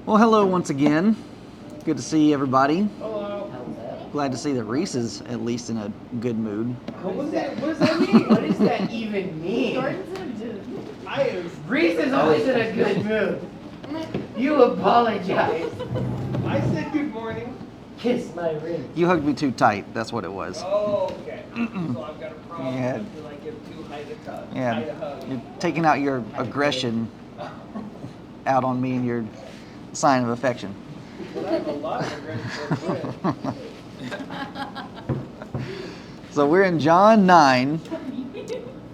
Well, hello once again. Good to see everybody. Hello. Glad to see that Reese is at least in a good mood. What does that mean? What does that even mean? Jordan's in a good I am. Reese is always in a good mood. You apologize. I said good morning. Kiss my ring. You hugged me too tight. That's what it was. Oh, okay. So I've got a problem. Yeah. I feel like I'm too high to touch. High to Yeah, hug. you're taking out your aggression out on me and your sign of affection. But I have a lot of aggression for So we're in John 9,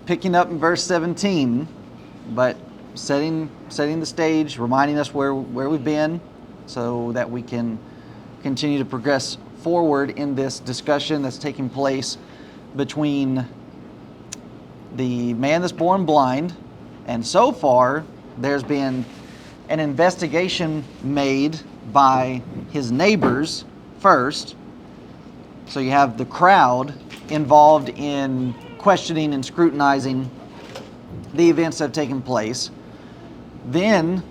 picking up in verse 17, but setting the stage, reminding us where we've been so that we can continue to progress forward in this discussion that's taking place between the man that's born blind, and so far there's been an investigation made by his neighbors first. So you have the crowd involved in questioning and scrutinizing the events that have taken place. Then,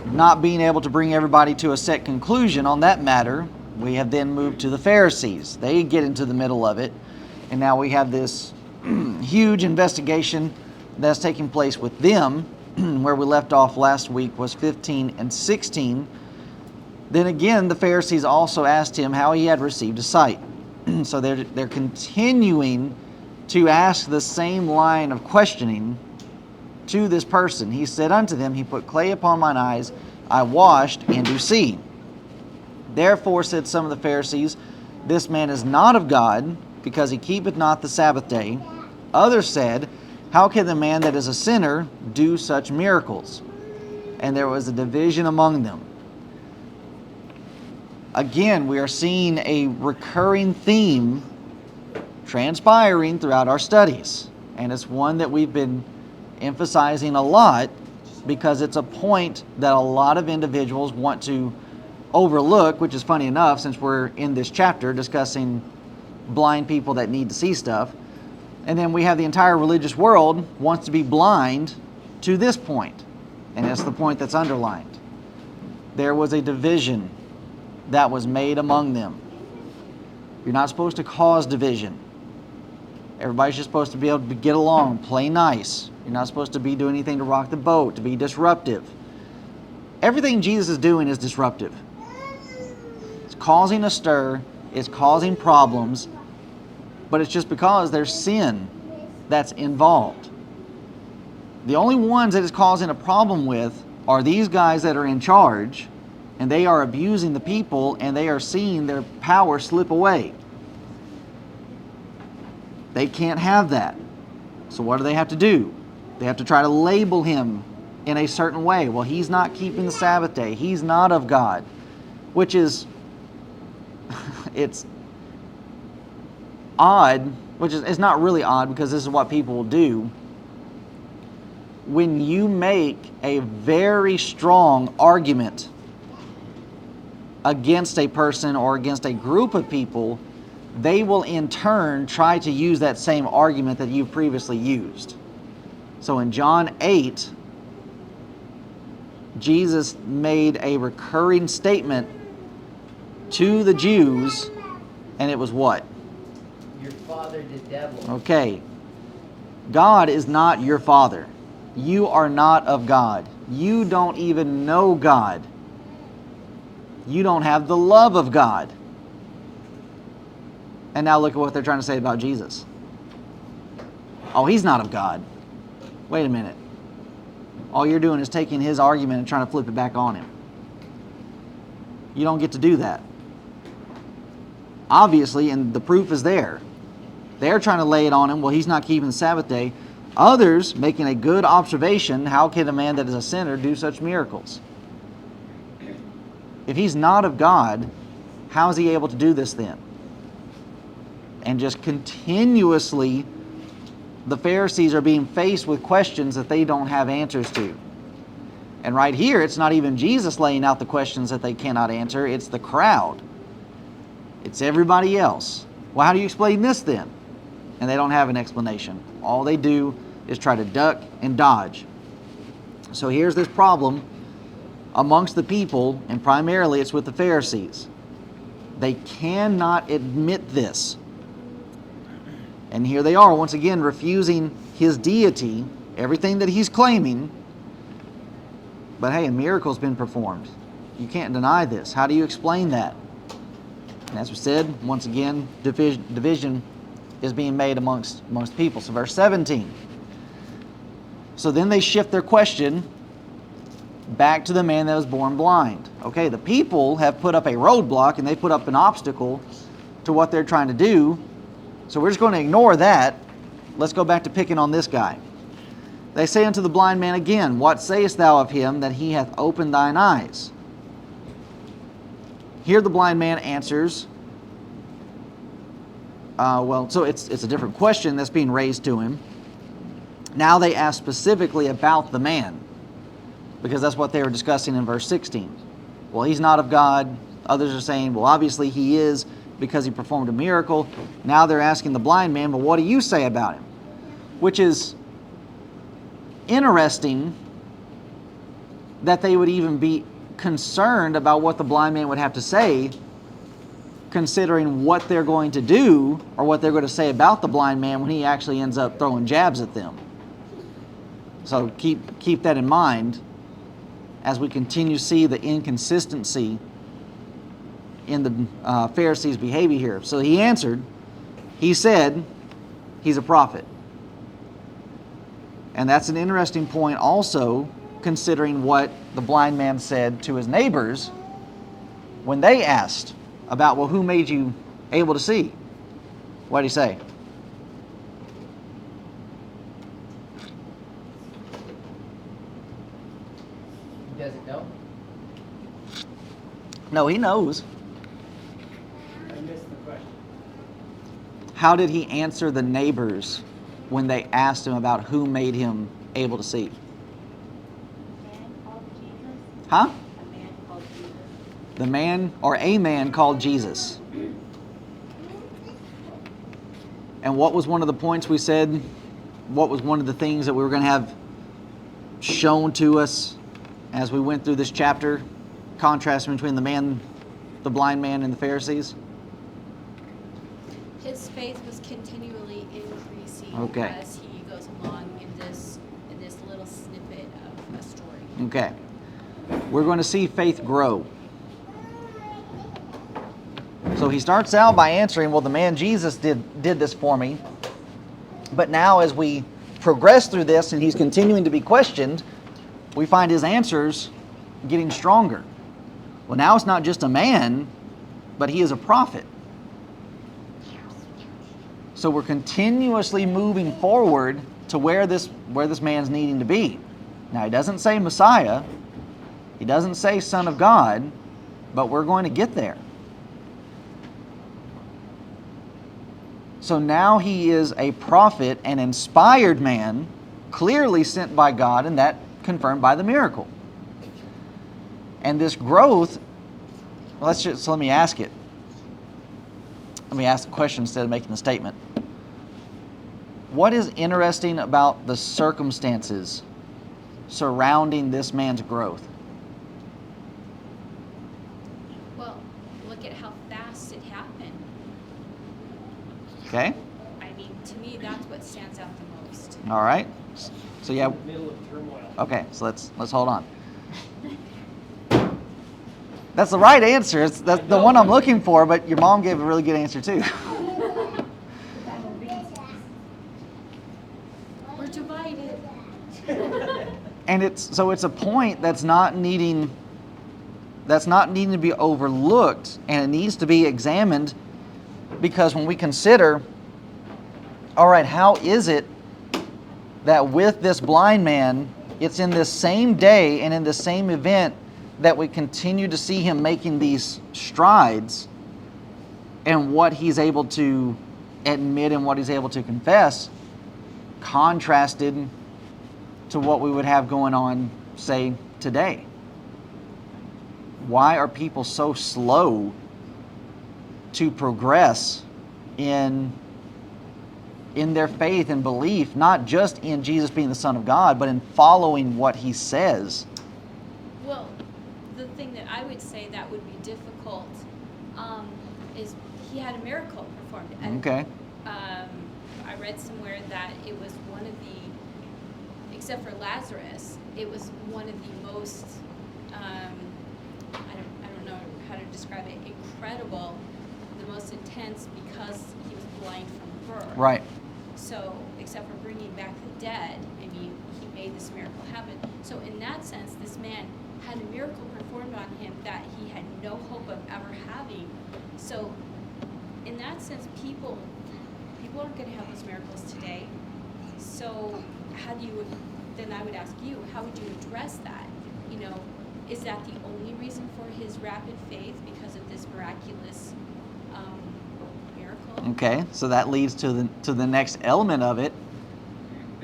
not being able to bring everybody to a set conclusion on that matter, we have then moved to the Pharisees. They get into the middle of it, and now we have this huge investigation that's taking place with them. Where we left off last week was 15 and 16. Then again, the Pharisees also asked him how he had received a sight. So they're continuing to ask the same line of questioning to this person. He said unto them, He put clay upon mine eyes, I washed, and do see. Therefore said some of the Pharisees, This man is not of God, because he keepeth not the Sabbath day. Others said, How can the man that is a sinner do such miracles? And there was a division among them. Again, we are seeing a recurring theme transpiring throughout our studies. And it's one that we've been emphasizing a lot because it's a point that a lot of individuals want to overlook, which is funny enough since we're in this chapter discussing blind people that need to see stuff. And then we have the entire religious world wants to be blind to this point. And it's the point that's underlined. There was a division that was made among them. You're not supposed to cause division. Everybody's just supposed to be able to get along, play nice. You're not supposed to be doing anything to rock the boat, to be disruptive. Everything Jesus is doing is disruptive. It's causing a stir, it's causing problems, but it's just because there's sin that's involved. The only ones that it's causing a problem with are these guys that are in charge, and they are abusing the people, and they are seeing their power slip away. They can't have that. So what do they have to do? They have to try to label him in a certain way. Well, he's not keeping the Sabbath day. He's not of God. Which is, it's odd, it's not really odd because this is what people will do. When you make a very strong argument against a person or against a group of people, they will in turn try to use that same argument that you've previously used. So in John 8, Jesus made a recurring statement to the Jews, and it was what? Your father the devil. Okay. God is not your father. You are not of God. You don't even know God. You don't have the love of God. And now look at what they're trying to say about Jesus. Oh, he's not of God. Wait a minute. All you're doing is taking his argument and trying to flip it back on him. You don't get to do that. Obviously, and the proof is there. They're trying to lay it on him. Well, he's not keeping the Sabbath day. Others making a good observation. How can a man that is a sinner do such miracles? If he's not of God, how is he able to do this then? And just continuously, the Pharisees are being faced with questions that they don't have answers to. And right here, it's not even Jesus laying out the questions that they cannot answer. It's the crowd. It's everybody else. Well, how do you explain this then? And they don't have an explanation. All they do is try to duck and dodge. So here's this problem amongst the people, and primarily it's with the Pharisees. They cannot admit this. And here they are, once again, refusing his deity, everything that he's claiming. But hey, a miracle's been performed. You can't deny this. How do you explain that? And as we said, once again, division is being made amongst people. So verse 17. So then they shift their question back to the man that was born blind. Okay, the people have put up a roadblock and they put up an obstacle to what they're trying to do. So we're just going to ignore that. Let's go back to picking on this guy. They say unto the blind man again, What sayest thou of him that he hath opened thine eyes? Here the blind man answers, so it's a different question that's being raised to him. Now they ask specifically about the man, because that's what they were discussing in verse 16. Well, he's not of God. Others are saying, well, obviously he is because he performed a miracle. Now they're asking the blind man, well, what do you say about him? Which is interesting that they would even be concerned about what the blind man would have to say, considering what they're going to do or what they're going to say about the blind man when he actually ends up throwing jabs at them. So keep that in mind as we continue to see the inconsistency in the Pharisees' behavior here. So he answered, he said, he's a prophet. And that's an interesting point also, considering what the blind man said to his neighbors when they asked about, well, who made you able to see? What did he say? He doesn't know. No, he knows. I missed the question. How did he answer the neighbors when they asked him about who made him able to see? Huh? The man or a man called Jesus. And what was one of the points we said? What was one of the things that we were going to have shown to us as we went through this chapter? Contrast between the blind man and the Pharisees? His faith was continually increasing Okay. as he goes along in this little snippet of a story. Okay. We're going to see faith grow. So he starts out by answering, well, the man Jesus did this for me. But now as we progress through this and he's continuing to be questioned, we find his answers getting stronger. Well, now it's not just a man, but he is a prophet. So we're continuously moving forward to where this man's needing to be. Now, he doesn't say Messiah. He doesn't say Son of God, but we're going to get there. So now he is a prophet, an inspired man, clearly sent by God, and that confirmed by the miracle. And this growth, let me ask it. Let me ask the question instead of making the statement. What is interesting about the circumstances surrounding this man's growth? Well, look at how fast it happened. Okay? I mean, to me, that's what stands out the most. All right. So yeah. Middle of turmoil. Okay, so let's hold on. That's the right answer. That's the one I'm looking for, but your mom gave a really good answer too. We're divided. And it's a point that's not needing to be overlooked, and it needs to be examined, because when we consider, all right, how is it that with this blind man, it's in this same day and in the same event that we continue to see him making these strides, and what he's able to admit and what he's able to confess, contrasted to what we would have going on, say, today? Why are people so slow to progress in their faith and belief, not just in Jesus being the Son of God, but in following what he says? Well, the thing that I would say that would be difficult is he had a miracle performed. And, Okay. I read somewhere that it was one of the, except for Lazarus, it was one of the most, I don't know how to describe it, incredible, the most intense, because he was blind from birth. Right. So, except for bringing back the dead, I mean, he made this miracle happen. So in that sense, this man had a miracle performed on him that he had no hope of ever having. So in that sense, people aren't going to have those miracles today. So how do you, then I would ask you, how would you address that? You know, is that the only reason for his rapid faith, because of this miraculous miracle? Okay, so that leads to the next element of it.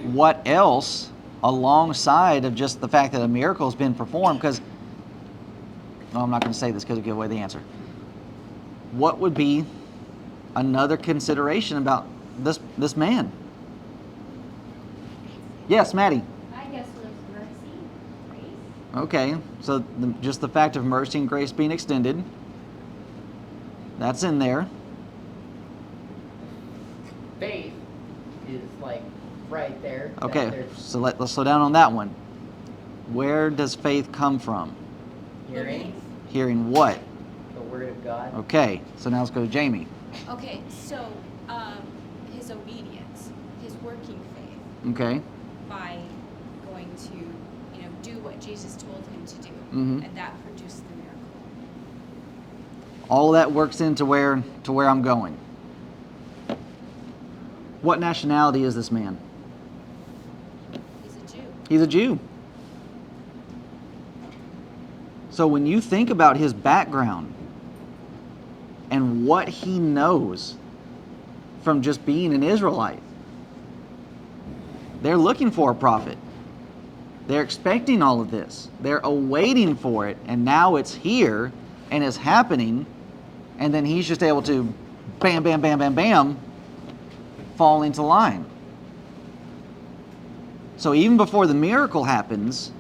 What else, alongside of just the fact that a miracle has been performed? Because, no, I'm not going to say this because it'll give away the answer. What would be another consideration about this man? Yes, Maddie. I guess it was mercy, grace. Okay, so just the fact of mercy and grace being extended, that's in there. Faith is like right there. that Okay, there's so let's slow down on that one. Where does faith come from? hearing Hearing what? the word of God. Okay, so now let's go to Jamie. Okay, so his obedience, his working faith, Okay. by going to, you know, do what Jesus told him to do, Mhm. and that produced the miracle. All of that works into where I'm going. What nationality is this man? He's a Jew. He's a Jew. So when you think about his background and what he knows from just being an Israelite, they're looking for a prophet. They're expecting all of this. They're awaiting for it, and now it's here and it's happening, and then he's just able to bam, bam, bam, bam, bam, fall into line. So even before the miracle happens,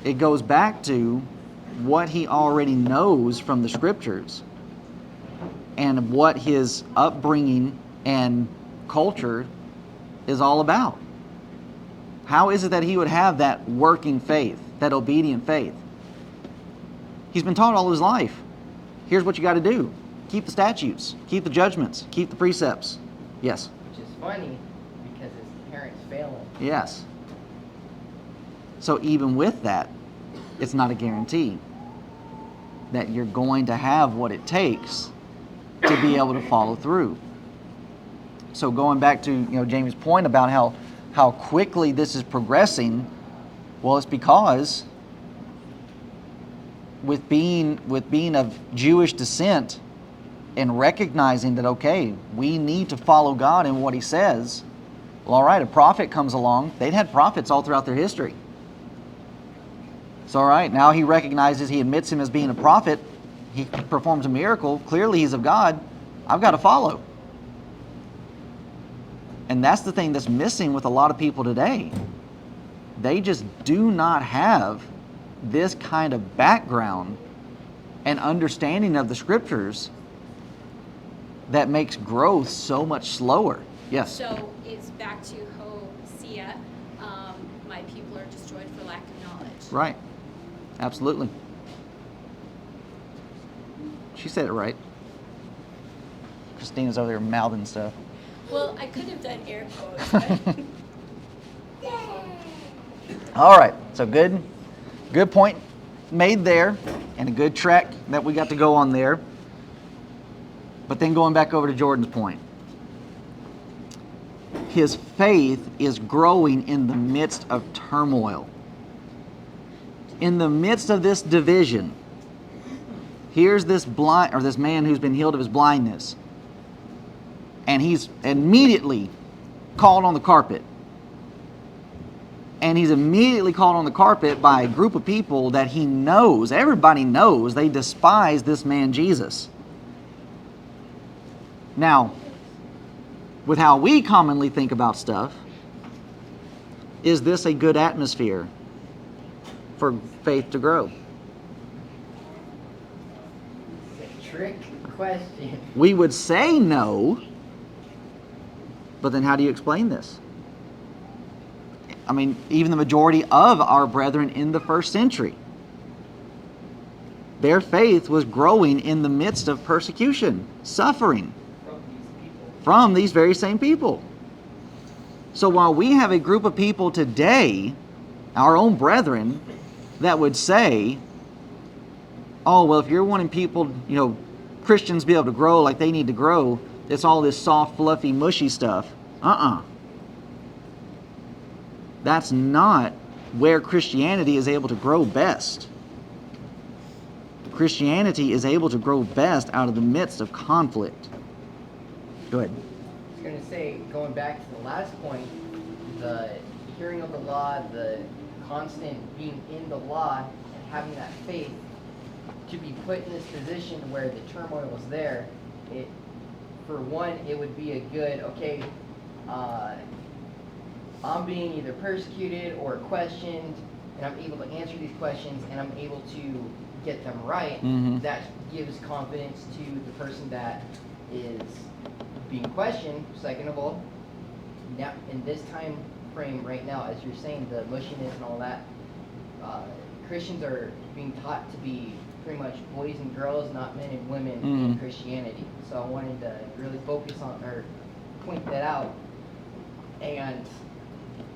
it goes back to what he already knows from the scriptures and what his upbringing and culture is all about. How is it that he would have that working faith, that obedient faith? He's been taught all his life. Here's what you got to do. Keep the statutes, keep the judgments, keep the precepts. Yes. Which is funny because his parents fail him. Yes. So even with that, it's not a guarantee that you're going to have what it takes to be able to follow through. So going back to Jamie's point about how quickly this is progressing, well, it's because with being of Jewish descent and recognizing that, okay, we need to follow God in what he says. Well, all right, a prophet comes along. They'd had prophets all throughout their history. So all right, now he recognizes, he admits him as being a prophet. He performs a miracle. Clearly he's of God. I've got to follow. And that's the thing that's missing with a lot of people today. They just do not have this kind of background and understanding of the scriptures that makes growth so much slower. Yes? So it's back to Hosea, my people are destroyed for lack of knowledge. Right. Absolutely. She said it right. Christina's over there mouthing stuff. Well, I could have done air quotes, but All right, so good point made there, and a good track that we got to go on there. But then going back over to Jordan's point, his faith is growing in the midst of turmoil. In the midst of this division, here's this man who's been healed of his blindness, and he's immediately called on the carpet. And he's immediately called on the carpet by a group of people that he knows, everybody knows, they despise this man Jesus. Now, with how we commonly think about stuff, is this a good atmosphere for faith to grow? trick question. We would say no, but then how do you explain this? I mean, even the majority of our brethren in the first century, their faith was growing in the midst of persecution, suffering From these people. from these very same people. So while we have a group of people today, our own brethren, that would say, oh, well, if you're wanting people, Christians be able to grow like they need to grow, it's all this soft, fluffy, mushy stuff. That's not where Christianity is able to grow best. Christianity is able to grow best out of the midst of conflict. Go ahead. I was going to say, going back to the last point, the hearing of the law, the constant being in the law, and having that faith, to be put in this position where the turmoil is there, for one, it would be a good, okay, I'm being either persecuted or questioned, and I'm able to answer these questions, and I'm able to get them right. Mhm. That gives confidence to the person that is being questioned. Second of all, now in this time frame right now, as you're saying, the mushiness and all that, Christians are being taught to be pretty much boys and girls, not men and women in Mhm. Christianity. So I wanted to really focus on, or point that out, and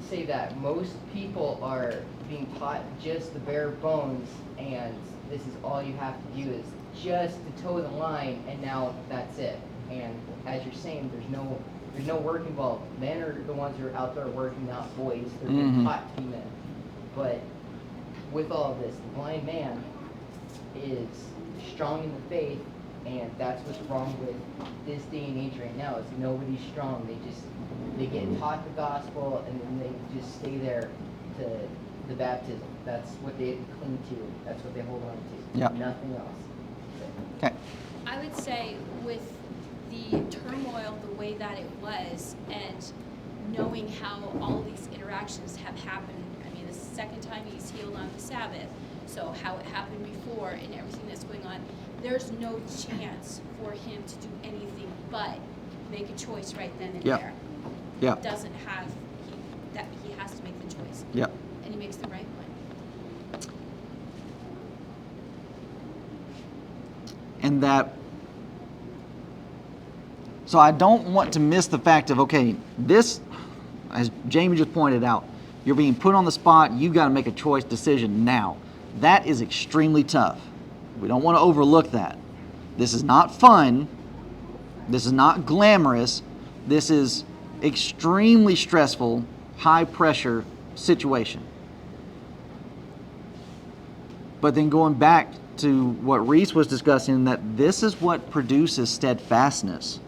say that most people are being taught just the bare bones, and this is all you have to do is just to toe the line, and now that's it. And as you're saying, there's no work involved. Men are the ones who are out there working, not boys. They're being Mhm. taught to be men. But with all of this, the blind man is strong in the faith, and that's what's wrong with this day and age right now, is nobody's strong. They get taught the gospel, and then they just stay there to the baptism. That's what they cling to. That's what they hold on to. Yep. Nothing else. Okay. I would say with the turmoil the way that it was, and knowing how all these interactions have happened, I mean, the second time he's healed on the Sabbath, so how it happened before and everything that's going on, there's no chance for him to do anything but make a choice right then and Yep. there. Yep. Doesn't have, he has to make the choice, Yep. and he makes the right one. And that, so I don't want to miss the fact of, okay, this, as Jamie just pointed out, you're being put on the spot, you've got to make a choice decision now. That is extremely tough. We don't want to overlook that. This is not fun. This is not glamorous. This is extremely stressful, high pressure situation. But then going back to what Reese was discussing, that this is what produces steadfastness.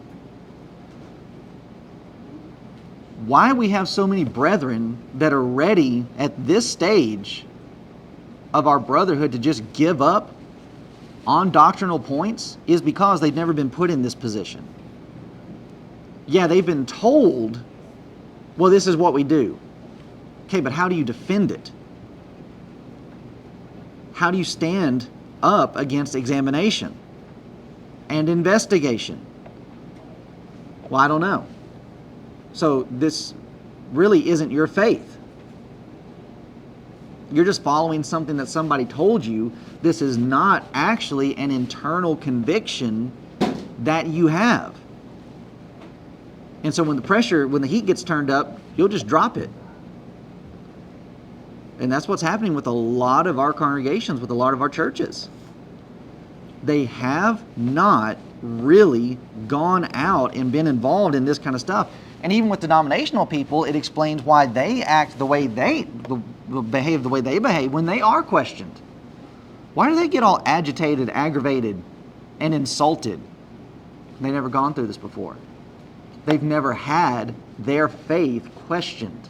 Why we have so many brethren that are ready at this stage of our brotherhood to just give up on doctrinal points is because they've never been put in this position. Yeah, they've been told, well, this is what we do. Okay, but how do you defend it? How do you stand up against examination and investigation? Well, I don't know. So this really isn't your faith. You're just following something that somebody told you. This is not actually an internal conviction that you have. And so when the heat gets turned up, you'll just drop it. And that's what's happening with a lot of our congregations, with a lot of our churches. They have not really gone out and been involved in this kind of stuff. And even with denominational people, it explains why they act the way they behave the way they behave when they are questioned. Why do they get all agitated, aggravated, and insulted? They've never gone through this before. They've never had their faith questioned.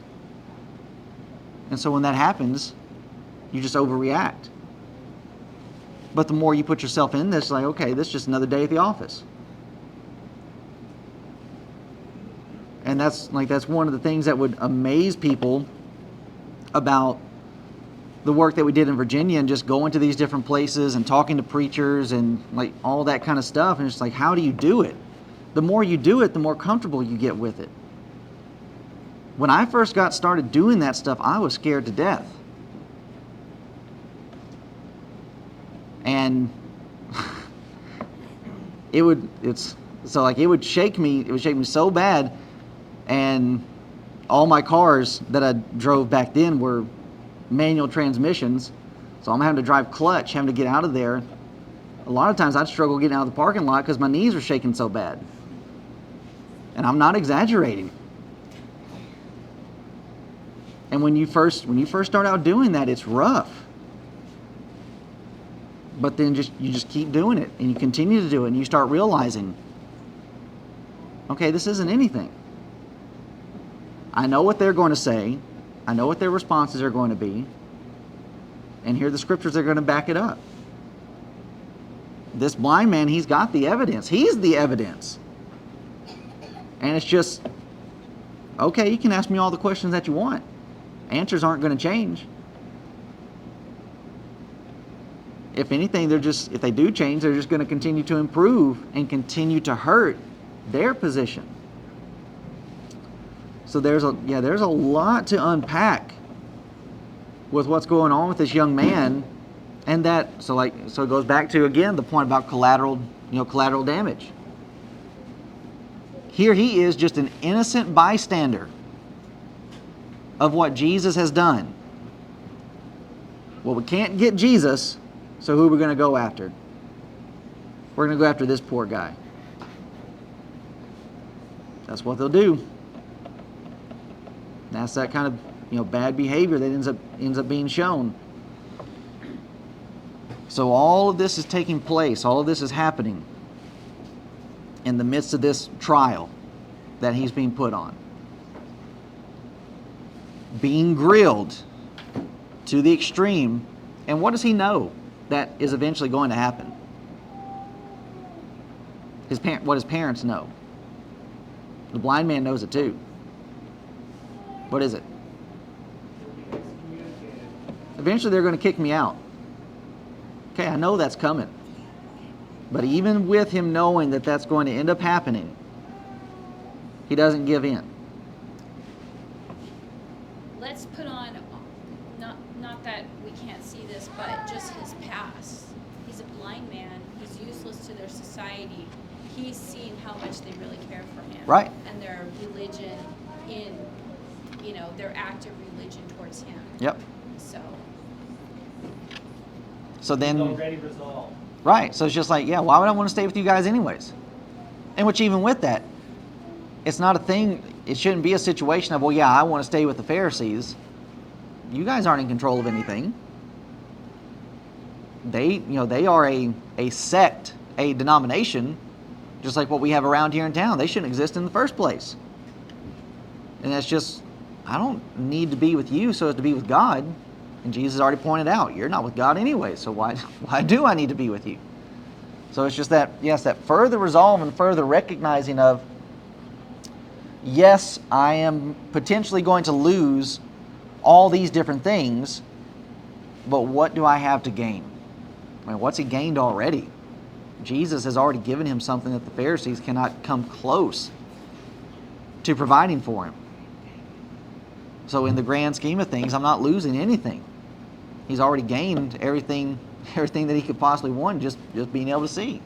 And so when that happens, you just overreact. But the more you put yourself in this, like, okay, this is just another day at the office. And that's one of the things that would amaze people about the work that we did in Virginia and just going to these different places and talking to preachers and like all that kind of stuff. And it's like, how do you do it? The more you do it, the more comfortable you get with it. When I first got started doing that stuff, I was scared to death. And it would shake me. It would shake me so bad. And all my cars that I drove back then were manual transmissions. So I'm having to drive clutch, having to get out of there. A lot of times I'd struggle getting out of the parking lot because my knees were shaking so bad. And I'm not exaggerating. And when you first start out doing that, it's rough. But then you just keep doing it, and you continue to do it, and you start realizing, okay, this isn't anything. I know what they're going to say. I know what their responses are going to be. And here are the scriptures that are going to back it up. This blind man, he's got the evidence. He's the evidence. And it's just, okay, you can ask me all the questions that you want. Answers aren't going to change. If anything, if they do change, they're just going to continue to improve and continue to hurt their position. So there's a lot to unpack with what's going on with this young man, and so it goes back to again the point about collateral damage. Here he is, just an innocent bystander of what Jesus has done. Well, we can't get Jesus, so who are we going to go after? We're going to go after this poor guy. That's what they'll do. And that's that kind of bad behavior that ends up being shown. So all of this is taking place. All of this is happening in the midst of this trial that he's being put on. Being grilled to the extreme. And what does he know that is eventually going to happen? What his parents know. The blind man knows it too. What is it? Eventually they're going to kick me out. Okay, I know that's coming. But even with him knowing that that's going to end up happening, he doesn't give in. Let's put on, not that we can't see this, but just his past. He's a blind man. He's useless to their society. He's seen how much they really care for him. Right. And their religion their active religion towards him. Yep. So then... It's already resolved. Right. So it's just like, yeah, why would I want to stay with you guys anyways? And which even with that, it's not a thing, it shouldn't be a situation of, well, yeah, I want to stay with the Pharisees. You guys aren't in control of anything. They are a sect, a denomination, just like what we have around here in town. They shouldn't exist in the first place. And that's just, I don't need to be with you so as to be with God. And Jesus already pointed out, you're not with God anyway, so why do I need to be with you? So it's just that, yes, that further resolve and further recognizing of, yes, I am potentially going to lose all these different things, but what do I have to gain? I mean, what's he gained already? Jesus has already given him something that the Pharisees cannot come close to providing for him. So in the grand scheme of things, I'm not losing anything. He's already gained everything that he could possibly want, just being able to see.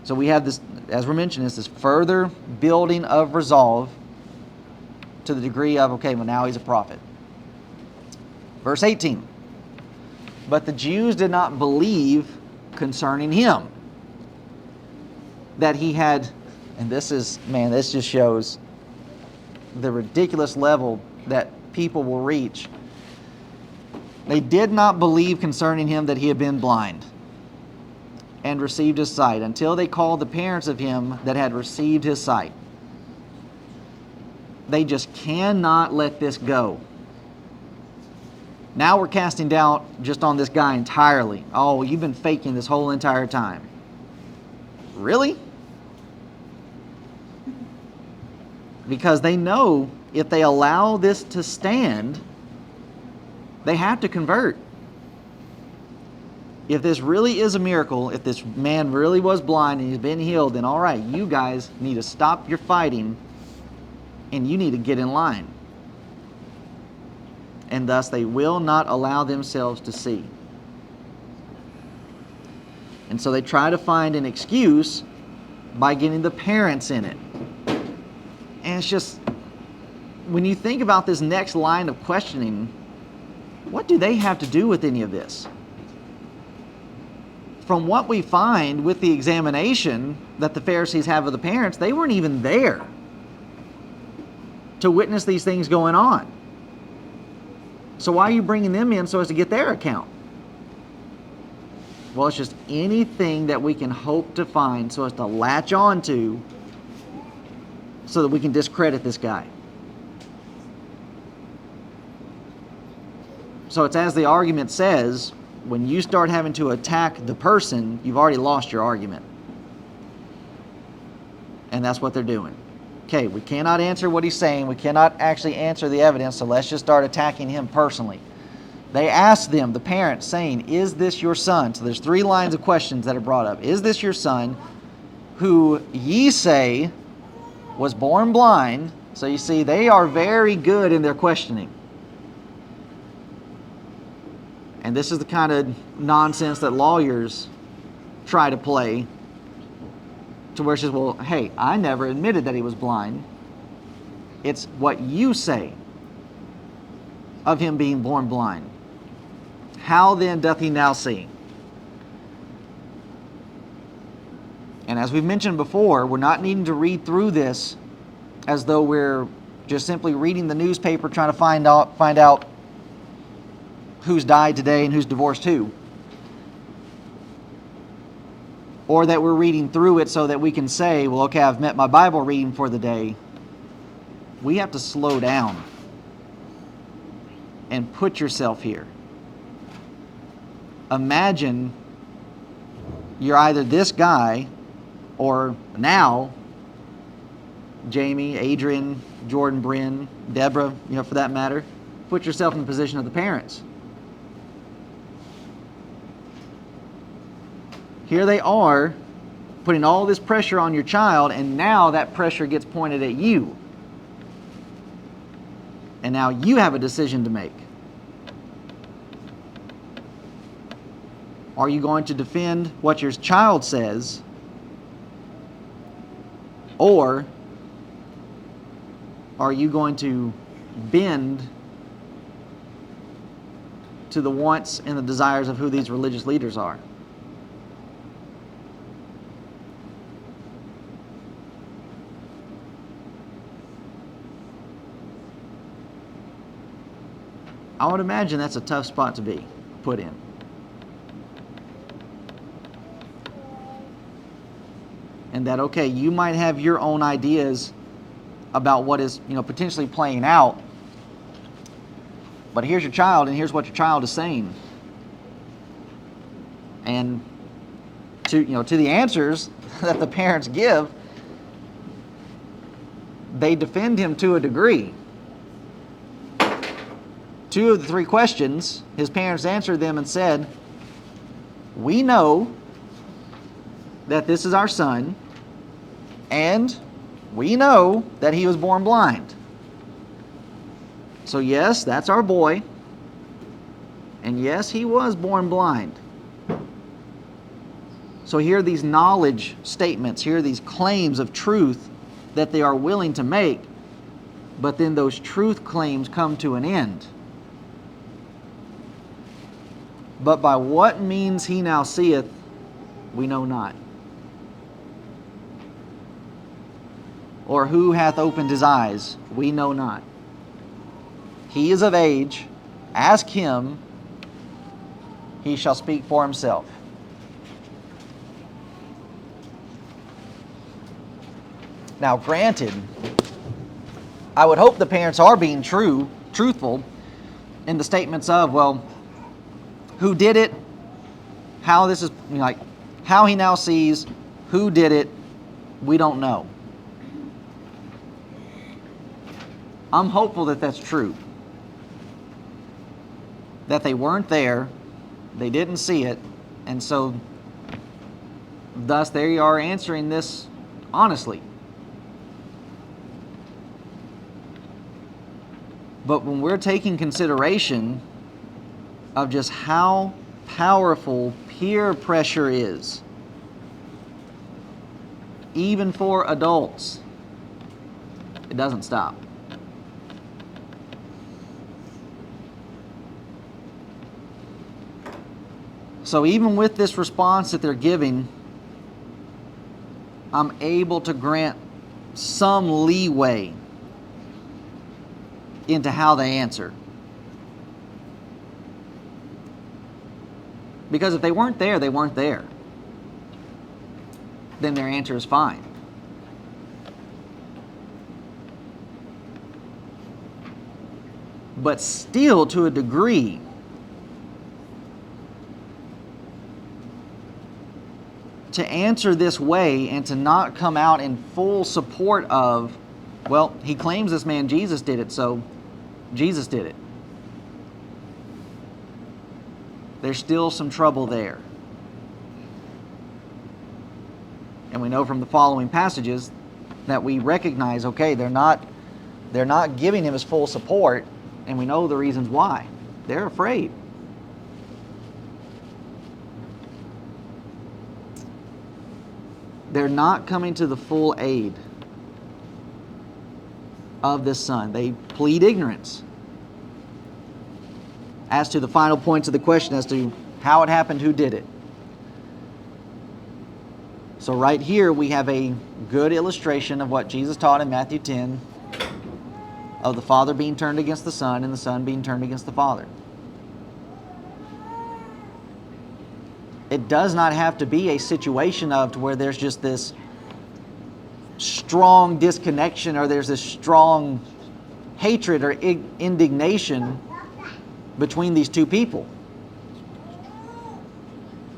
So we have this, as we're mentioning, this further building of resolve to the degree of, okay, well now he's a prophet. Verse 18. But the Jews did not believe concerning him that he had, and this just shows the ridiculous level that people will reach. They did not believe concerning him that he had been blind and received his sight until they called the parents of him that had received his sight. They just cannot let this go. Now we're casting doubt just on this guy entirely. Oh, you've been faking this whole entire time. Really? Because they know if they allow this to stand, They have to convert. If this really is a miracle, if this man really was blind and he's been healed, then all right, you guys need to stop your fighting and you need to get in line. And thus they will not allow themselves to see. And so they try to find an excuse by getting the parents in it. And it's just, when you think about this next line of questioning, what do they have to do with any of this? From what we find with the examination that the Pharisees have of the parents, they weren't even there to witness these things going on. So why are you bringing them in so as to get their account? Well, it's just anything that we can hope to find so as to latch on to so that we can discredit this guy. So it's as the argument says, when you start having to attack the person, you've already lost your argument. And that's what they're doing. Okay, we cannot answer what he's saying. We cannot actually answer the evidence, so let's just start attacking him personally. They asked them, the parents, saying, is this your son? So there's 3 lines of questions that are brought up. Is this your son, who ye say was born blind? So you see, they are very good in their questioning. And this is the kind of nonsense that lawyers try to play, to where it says, well, hey, I never admitted that he was blind. It's what you say of him being born blind. How then doth he now see? And as we've mentioned before, we're not needing to read through this as though we're just simply reading the newspaper trying to find out who's died today and who's divorced who. Or that we're reading through it so that we can say, well, okay, I've met my Bible reading for the day. We have to slow down and put yourself here. Imagine you're either this guy or now Jamie, Adrian, Jordan, Bryn, Deborah, for that matter. Put yourself in the position of the parents. Here they are putting all this pressure on your child, and now that pressure gets pointed at you. And now you have a decision to make. Are you going to defend what your child says, or are you going to bend to the wants and the desires of who these religious leaders are? I would imagine that's a tough spot to be put in. And that, okay, you might have your own ideas about what is, potentially playing out. But here's your child, and here's what your child is saying. And to the answers that the parents give, they defend him to a degree. 2 of the 3 questions, his parents answered them and said, we know that this is our son, and we know that he was born blind. So yes, that's our boy, and yes, he was born blind. So here are these knowledge statements, here are these claims of truth that they are willing to make, but then those truth claims come to an end. But by what means he now seeth, we know not. Or who hath opened his eyes, we know not. He is of age, ask him, he shall speak for himself. Now granted, I would hope the parents are being truthful in the statements of, well, who did it, how this is, how he now sees, who did it, we don't know. I'm hopeful that that's true. that they weren't there, they didn't see it, and so thus there you are answering this honestly. But when we're taking consideration of just how powerful peer pressure is, even for adults, it doesn't stop. So even with this response that they're giving, I'm able to grant some leeway into how they answer. Because if they weren't there, they weren't there. Then their answer is fine. But still, to a degree, to answer this way and to not come out in full support of, well, he claims this man Jesus did it, so Jesus did it. There's still some trouble there. And we know from the following passages that we recognize, okay, they're not giving him his full support, and we know the reasons why. They're afraid. They're not coming to the full aid of this son. They plead ignorance as to the final points of the question as to how it happened, who did it. So right here we have a good illustration of what Jesus taught in Matthew 10 of the Father being turned against the Son and the Son being turned against the Father. It does not have to be a situation of to where there's just this strong disconnection or there's this strong hatred or indignation between these two people.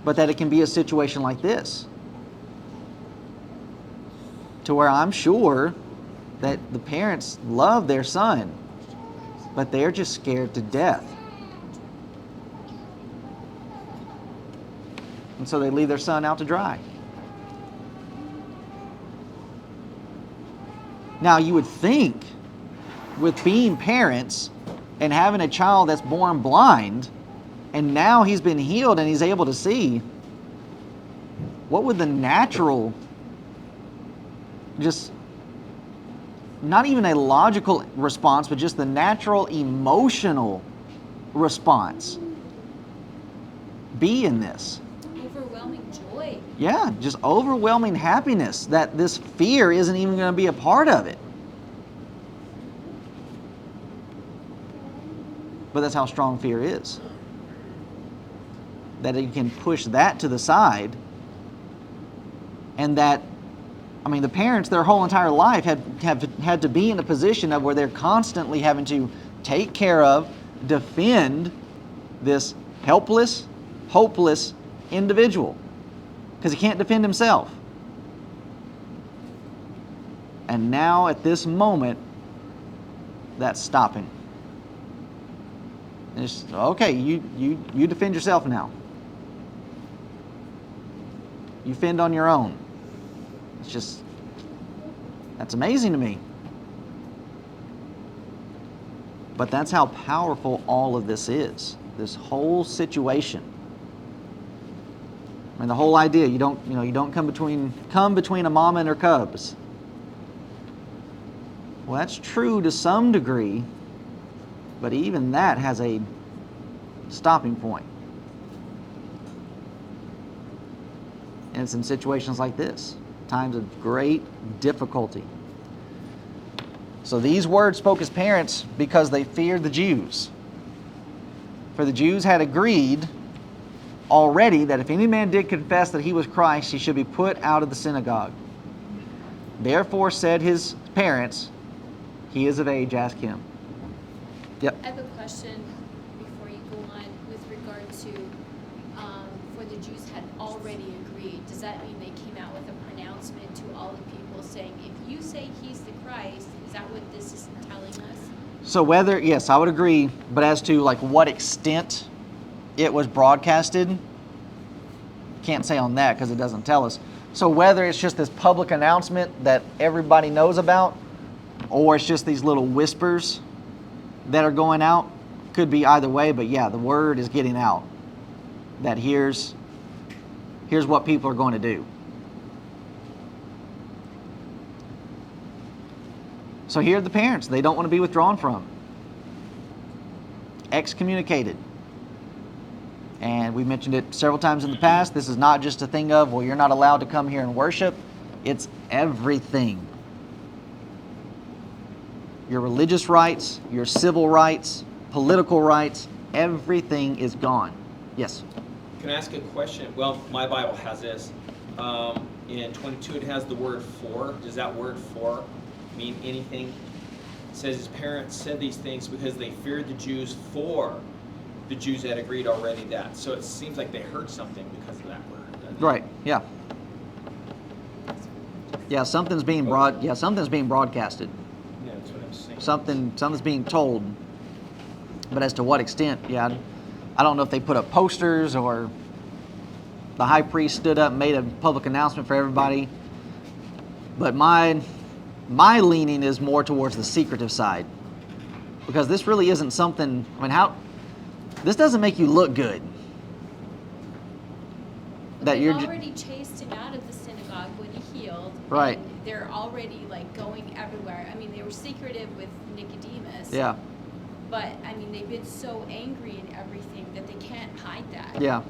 But that it can be a situation like this, to where I'm sure that the parents love their son, but they're just scared to death. And so they leave their son out to dry. Now you would think, with being parents and having a child that's born blind, and now he's been healed and he's able to see, what would the natural, just not even a logical response, but just the natural emotional response be in this? Overwhelming joy. Yeah, just overwhelming happiness that this fear isn't even going to be a part of it. But that's how strong fear is. That you can push that to the side, and that, I mean, the parents their whole entire life have had to be in a position of where they're constantly having to take care of, defend this helpless, hopeless individual because he can't defend himself. And now at this moment, that's stopping. It's, okay, you defend yourself now. You fend on your own. It's just, that's amazing to me. But that's how powerful all of this is. This whole situation. I mean, the whole idea, you don't come between a mama and her cubs. Well, that's true to some degree, but even that has a stopping point. And it's in situations like this, times of great difficulty. So these words spoke as parents because they feared the Jews. For the Jews had agreed already that if any man did confess that he was Christ, he should be put out of the synagogue. Therefore said his parents, he is of age, ask him. Yep. I have a question before you go on with regard to for the Jews had already agreed. Does that mean they came out with a pronouncement to all the people saying, if you say he's the Christ, is that what this is telling us? So whether, yes, I would agree, but as to like what extent it was broadcasted, can't say on that because it doesn't tell us. So whether it's just this public announcement that everybody knows about, or it's just these little whispers that are going out, could be either way, but yeah, the word is getting out that here's what people are going to do. So here are the parents they don't want to be withdrawn from. Excommunicated. And we mentioned it several times in the past. This is not just a thing of, well, you're not allowed to come here and worship. It's everything. Your religious rights, your civil rights, political rights, everything is gone. Yes? Can I ask a question? Well, my Bible has this. In 22, it has the word for. Does that word for mean anything? It says his parents said these things because they feared the Jews, for the Jews had agreed already that. So it seems like they heard something because of that word. doesn't it? Right, yeah. Yeah, something's being broadcasted. Yeah, that's what I'm saying. Something's being told. But as to what extent, yeah, I don't know if they put up posters or the high priest stood up and made a public announcement for everybody. But my leaning is more towards the secretive side. Because this really isn't something, this doesn't make you look good. That They've you're already chased him out of the synagogue when he healed. Right. And they're already like going everywhere. I mean, they were secretive with Nicodemus. yeah, But I mean, they've been so angry and everything that they can't hide that. yeah.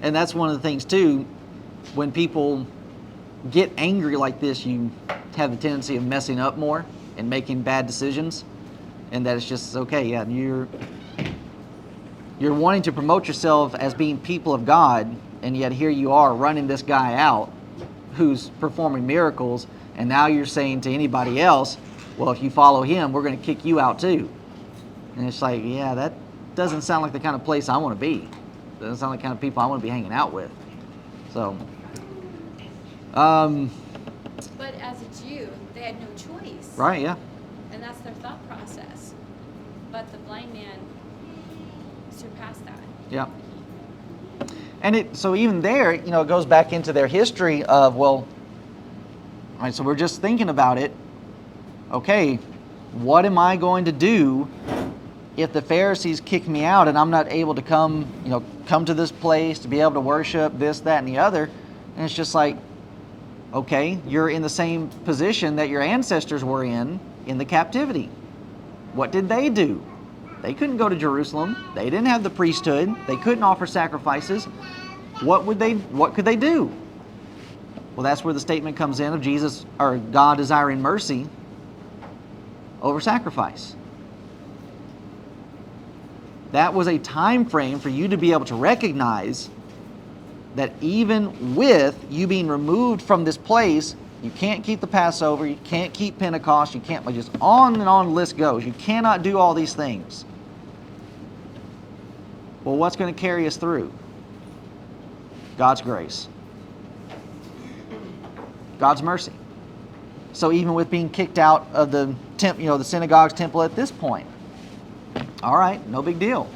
And that's one of the things too, when people get angry like this, you have the tendency of messing up more and making bad decisions. And that it's just, okay, yeah, you're wanting to promote yourself as being people of God, and yet here you are running this guy out who's performing miracles, and now you're saying to anybody else, well, if you follow him, we're going to kick you out too. And it's like, yeah, that doesn't sound like the kind of place I want to be. Doesn't sound like the kind of people I want to be hanging out with. So, But as a Jew, they had no choice. right, yeah. And that's their thought process. But the blind man surpassed that. Yeah. And so even there, it goes back into their history of, well, all right, so we're just thinking about it. Okay, what am I going to do if the Pharisees kick me out and I'm not able to come to this place to be able to worship this, that, and the other? And it's just like, okay, you're in the same position that your ancestors were in the captivity. What did they do? They couldn't go to Jerusalem. They didn't have the priesthood. They couldn't offer sacrifices. What could they do? Well, that's where the statement comes in of Jesus or God desiring mercy over sacrifice. That was a time frame for you to be able to recognize that even with you being removed from this place, you can't keep the Passover, you can't keep Pentecost, you can't, just on and on the list goes. You cannot do all these things. Well, what's going to carry us through? God's grace. God's mercy. So even with being kicked out of the the synagogue's temple at this point, all right, no big deal.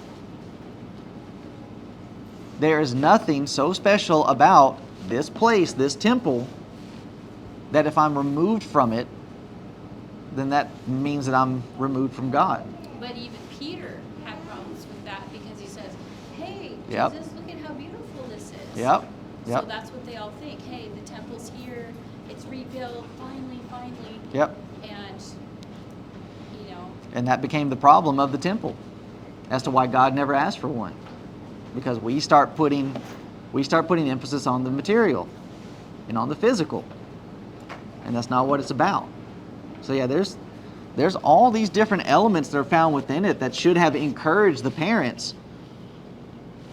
There is nothing so special about this place, this temple, that if I'm removed from it, then that means that I'm removed from God. But even Peter had problems with that because he says, hey, Yep. Jesus, look at how beautiful this is. Yep. So Yep. that's what they all think. Hey, the temple's here. It's rebuilt. Finally. Yep. And, And that became the problem of the temple as to why God never asked for one. Because we start putting emphasis on the material and on the physical. And that's not what it's about. So yeah, there's all these different elements that are found within it that should have encouraged the parents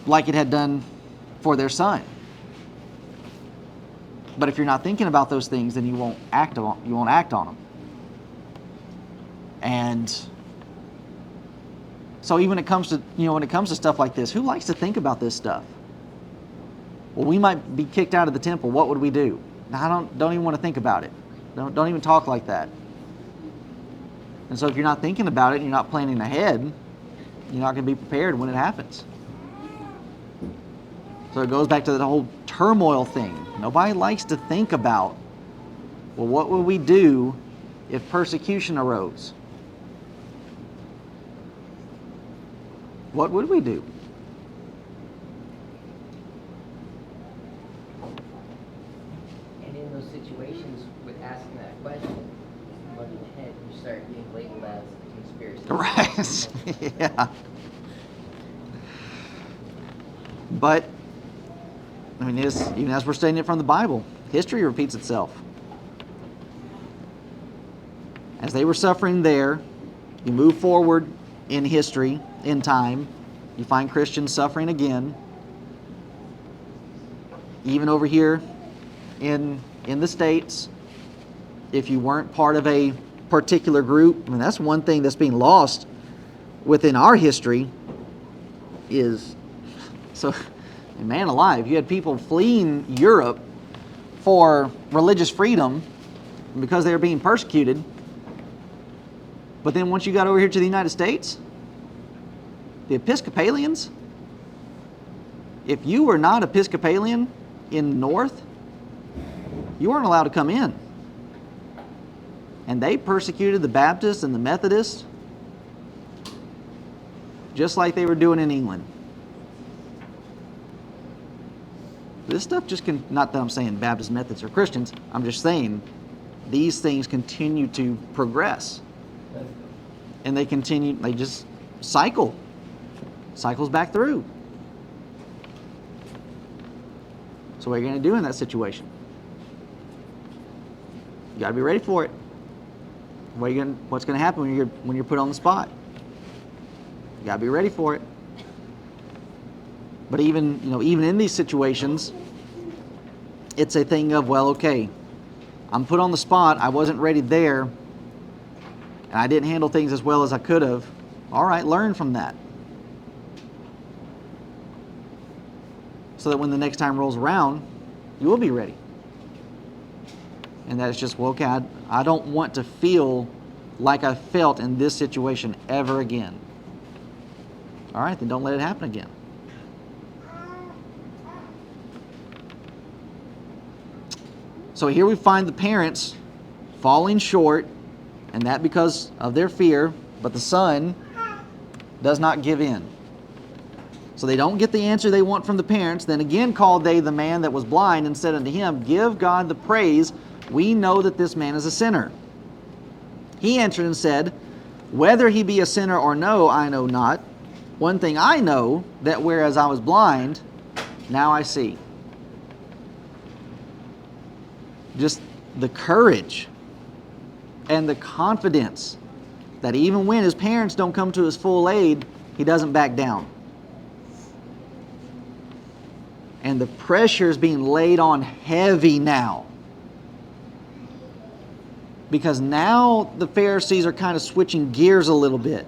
like it had done for their son. But if you're not thinking about those things, then you won't act on them. And so even when it comes to stuff like this, who likes to think about this stuff? Well, we might be kicked out of the temple. What would we do? I don't even want to think about it. Don't even talk like that. And so if you're not thinking about it, and you're not planning ahead, you're not going to be prepared when it happens. So it goes back to the whole turmoil thing. Nobody likes to think about, well, what would we do if persecution arose? What would we do? And in those situations, with asking that question, looking ahead, you start being labeled as a conspiracy. Right. Yeah. But, I mean, even as we're studying it from the Bible, history repeats itself. As they were suffering there, you move forward in history, in time, you find Christians suffering again. Even over here in the States, if you weren't part of a particular group, I mean, that's one thing that's being lost within our history is, so, man alive, you had people fleeing Europe for religious freedom because they were being persecuted. But then once you got over here to the United States, the Episcopalians, if you were not Episcopalian in the North, you weren't allowed to come in. And they persecuted the Baptists and the Methodists just like they were doing in England. This stuff just can, not that I'm saying Baptists, Methodists are Christians, I'm just saying these things continue to progress. And they just cycles back through. So what are you going to do in that situation? You got to be ready for it. What's going to happen when you're put on the spot? You got to be ready for it. But even in these situations, it's a thing of, well, okay, I'm put on the spot. I wasn't ready there, and I didn't handle things as well as I could have. All right, learn from that. So that when the next time rolls around, you will be ready. And that is just, well, okay, I don't want to feel like I felt in this situation ever again. All right, then don't let it happen again. So here we find the parents falling short, and that because of their fear, but the son does not give in. So they don't get the answer they want from the parents. Then again called they the man that was blind and said unto him, Give God the praise. We know that this man is a sinner. He answered and said, Whether he be a sinner or no, I know not. One thing I know, that whereas I was blind, now I see. Just the courage and the confidence that even when his parents don't come to his full aid, he doesn't back down. And the pressure is being laid on heavy now. Because now the Pharisees are kind of switching gears a little bit.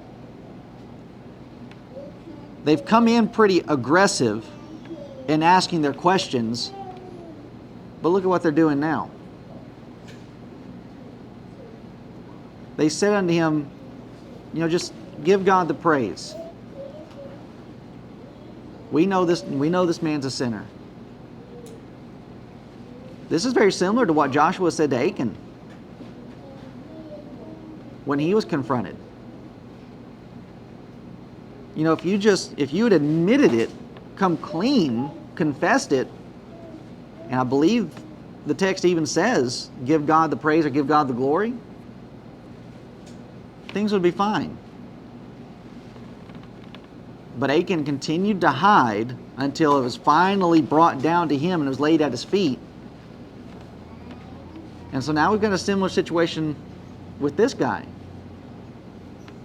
They've come in pretty aggressive in asking their questions, but look at what they're doing now. They said unto him, just give God the praise. We know this man's a sinner. This is very similar to what Joshua said to Achan when he was confronted. If you had admitted it, come clean, confessed it, and I believe the text even says, give God the praise or give God the glory, things would be fine. But Achan continued to hide until it was finally brought down to him and was laid at his feet. And so now we've got a similar situation with this guy.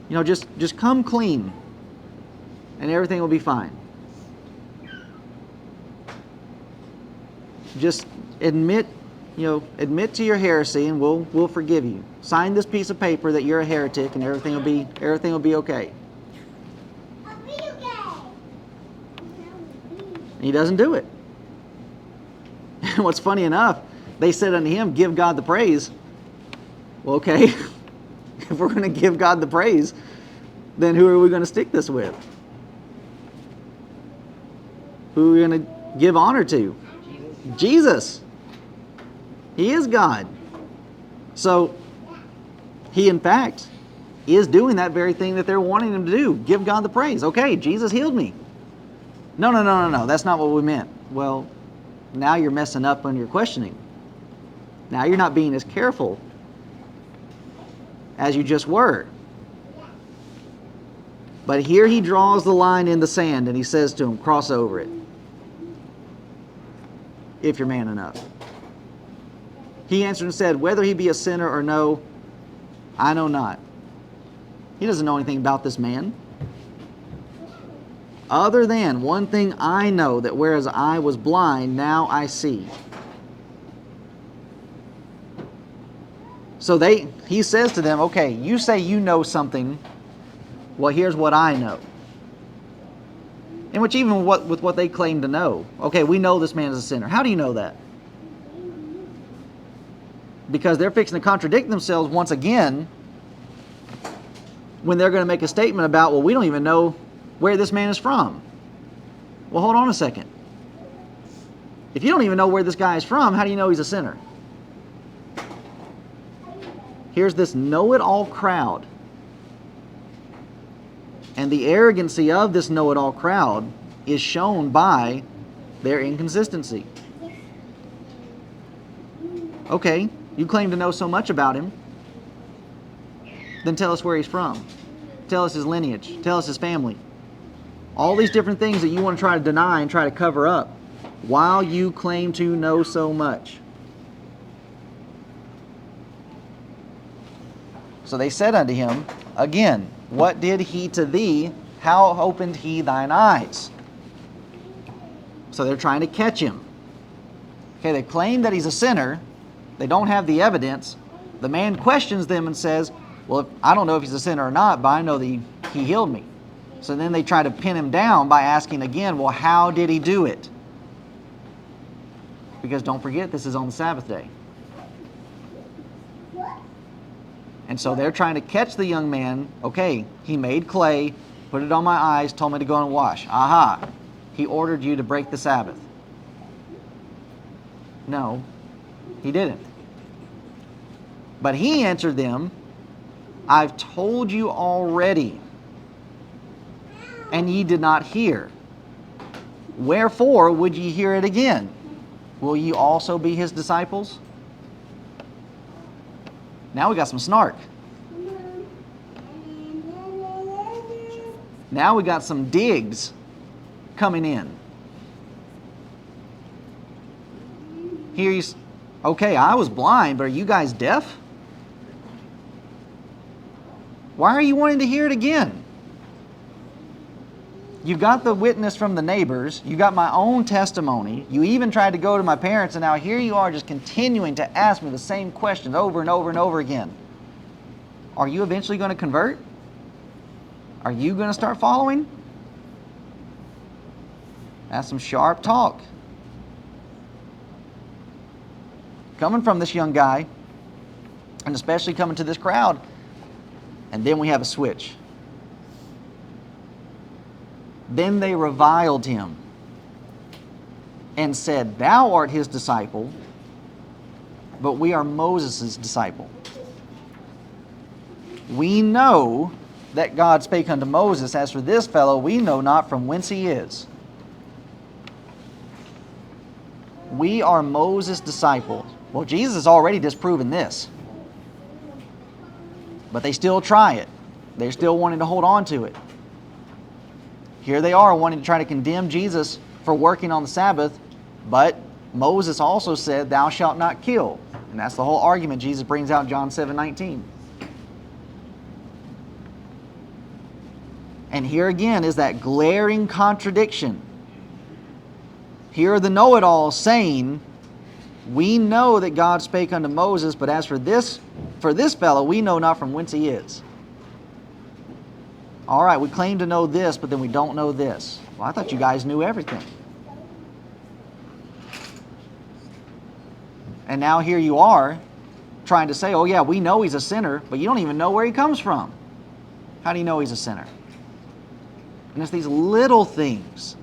Just come clean and everything will be fine. Just admit to your heresy and we'll forgive you. Sign this piece of paper that you're a heretic and everything will be okay. And he doesn't do it. And what's funny enough, they said unto him, give God the praise. Well, okay. If we're going to give God the praise, then who are we going to stick this with? Who are we going to give honor to? Jesus. Jesus. He is God. So, he in fact is doing that very thing that they're wanting him to do. Give God the praise. Okay, Jesus healed me. No. That's not what we meant. Well, now you're messing up when you're questioning. Now you're not being as careful as you just were. But here he draws the line in the sand and he says to him, cross over it. If you're man enough. He answered and said, whether he be a sinner or no, I know not. He doesn't know anything about this man. Other than one thing I know, that whereas I was blind, now I see. So he says to them, okay, you say you know something. Well, here's what I know. In which even with what they claim to know. Okay, we know this man is a sinner. How do you know that? Because they're fixing to contradict themselves once again when they're going to make a statement about, well, we don't even know where this man is from. Well, hold on a second. If you don't even know where this guy is from, how do you know he's a sinner? Here's this know-it-all crowd. And the arrogancy of this know-it-all crowd is shown by their inconsistency. Okay, you claim to know so much about him. Then tell us where he's from. Tell us his lineage. Tell us his family. All these different things that you want to try to deny and try to cover up while you claim to know so much. So they said unto him, again, what did he to thee? How opened he thine eyes? So they're trying to catch him. Okay, they claim that he's a sinner. They don't have the evidence. The man questions them and says, well, I don't know if he's a sinner or not, but I know that he healed me. So then they try to pin him down by asking again, well, how did he do it? Because don't forget, this is on the Sabbath day. And so they're trying to catch the young man. Okay, he made clay, put it on my eyes, told me to go and wash. Aha, he ordered you to break the Sabbath. No, he didn't. But he answered them, I've told you already, and ye did not hear. Wherefore would ye hear it again? Will ye also be his disciples? Now we got some snark. Now we got some digs coming in. Here he's, okay, I was blind, but are you guys deaf? Why are you wanting to hear it again? You got the witness from the neighbors. You got my own testimony. You even tried to go to my parents, and now here you are just continuing to ask me the same questions over and over and over again. Are you eventually going to convert? Are you going to start following? That's some sharp talk. Coming from this young guy, and especially coming to this crowd, and then we have a switch. Then they reviled him and said, thou art his disciple, but we are Moses' disciple. We know that God spake unto Moses, as for this fellow, we know not from whence he is. We are Moses' disciples. Well, Jesus has already disproven this. But they still try it. They're still wanting to hold on to it. Here they are wanting to try to condemn Jesus for working on the Sabbath, but Moses also said, thou shalt not kill. And that's the whole argument Jesus brings out in John 7:19. And here again is that glaring contradiction. Here are the know-it-alls saying, we know that God spake unto Moses, but as for this fellow, we know not from whence he is. All right, we claim to know this, but then we don't know this. Well, I thought you guys knew everything. And now here you are, trying to say, oh yeah, we know he's a sinner, but you don't even know where he comes from. How do you know he's a sinner? And it's these little things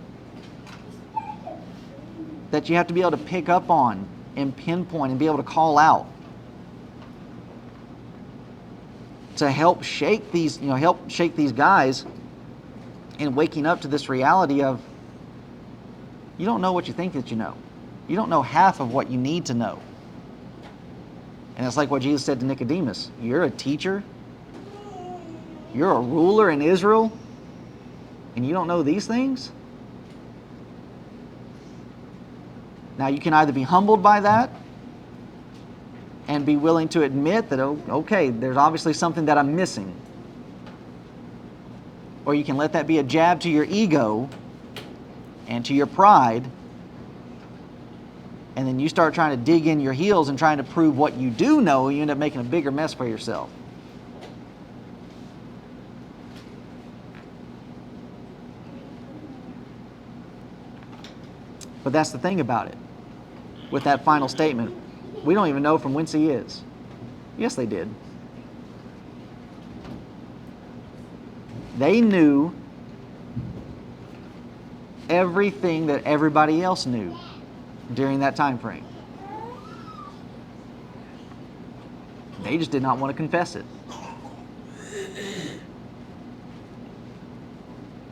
that you have to be able to pick up on and pinpoint and be able to call out to help shake these, help shake these guys in waking up to this reality of you don't know what you think that you know. You don't know half of what you need to know. And it's like what Jesus said to Nicodemus. You're a teacher. You're a ruler in Israel. And you don't know these things? Now you can either be humbled by that and be willing to admit that, okay, there's obviously something that I'm missing. Or you can let that be a jab to your ego and to your pride, and then you start trying to dig in your heels and trying to prove what you do know, you end up making a bigger mess for yourself. But that's the thing about it. With that final statement, we don't even know from whence he is. Yes, they did. They knew everything that everybody else knew during that time frame. They just did not want to confess it.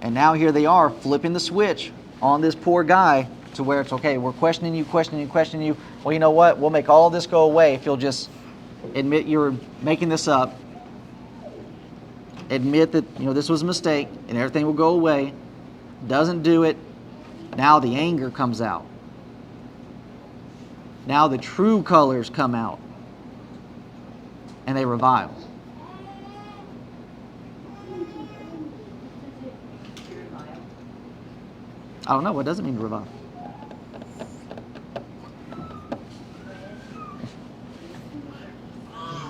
And now here they are flipping the switch on this poor guy to where it's okay, we're questioning you. Well, you know what? We'll make all this go away if you'll just admit you're making this up. Admit that this was a mistake and everything will go away. Doesn't do it. Now the anger comes out. Now the true colors come out. And they revile. I don't know. What does it mean to revile?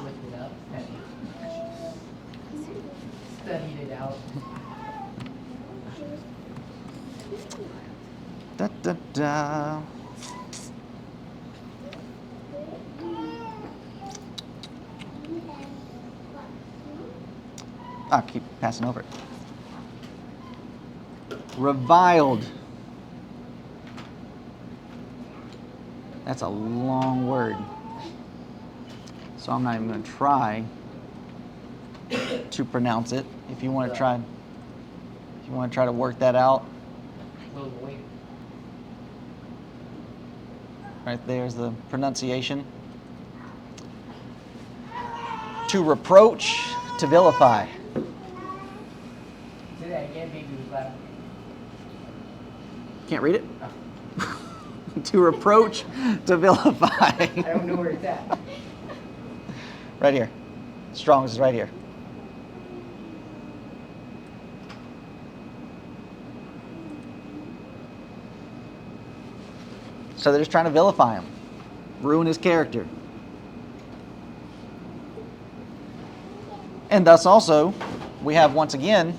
Looked it up and studied it out. Da, da, da. I keep passing over it. Reviled. That's a long word. So I'm not even going to try to pronounce it. If you want to try to work that out. Little boy. Right there's the pronunciation. To reproach, to vilify. Say that again, baby was laughing. Can't read it? To reproach, to vilify. I don't know where it's at. Right here. Strong's is right here. So they're just trying to vilify him, ruin his character. And thus also, we have once again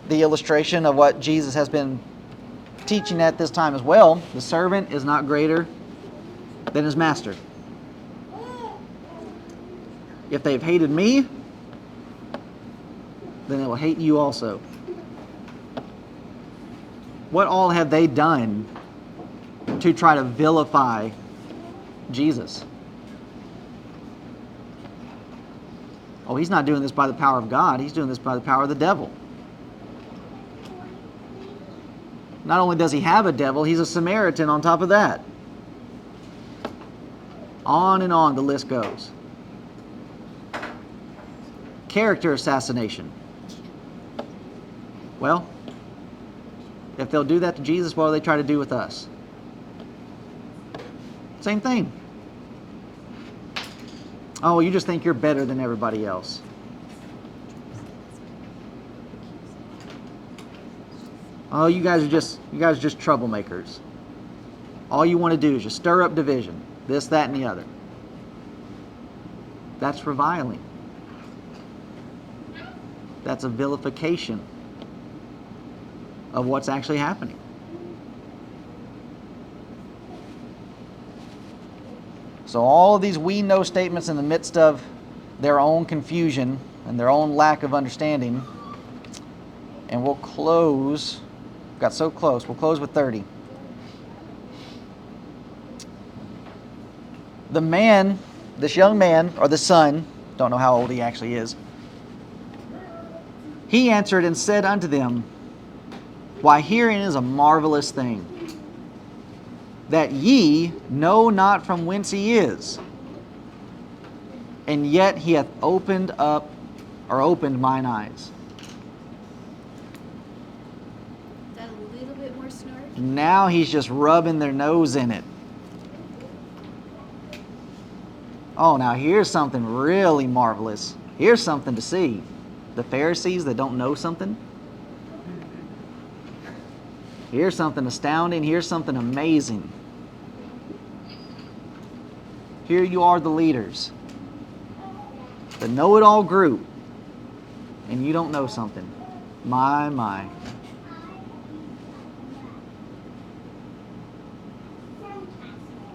the illustration of what Jesus has been teaching at this time as well. The servant is not greater than his master. If they've hated me, then they will hate you also. What all have they done to try to vilify Jesus? Oh, he's not doing this by the power of God. He's doing this by the power of the devil. Not only does he have a devil, he's a Samaritan on top of that. On and on the list goes. Character assassination. Well, if they'll do that to Jesus, what do they try to do with us? Same thing. Oh, you just think you're better than everybody else. Oh, you guys are just troublemakers. All you want to do is just stir up division. This, that, and the other. That's reviling. That's a vilification of what's actually happening. So all of these we know statements in the midst of their own confusion and their own lack of understanding. And we'll close, got so close, we'll close with 30. The man, this young man, or the son, don't know how old he actually is, he answered and said unto them, Why, herein is a marvelous thing, that ye know not from whence he is, and yet he hath opened mine eyes. Is that a little bit more snark? Now he's just rubbing their nose in it. Oh, now here's something really marvelous. Here's something to see. The Pharisees that don't know something. Here's something astounding. Here's something amazing. Here you are, the leaders, the know-it-all group, and you don't know something. My.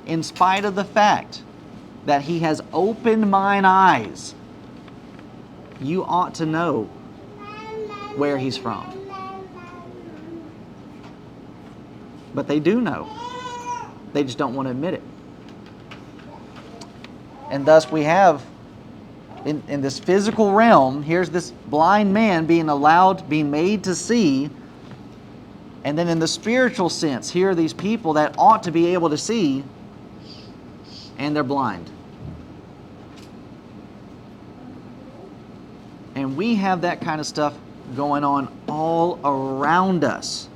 In spite of the fact that he has opened mine eyes, you ought to know where he's from. But they do know. They just don't want to admit it. And thus we have, in this physical realm, here's this blind man being made to see. And then in the spiritual sense, here are these people that ought to be able to see, and they're blind. And we have that kind of stuff going on all around us.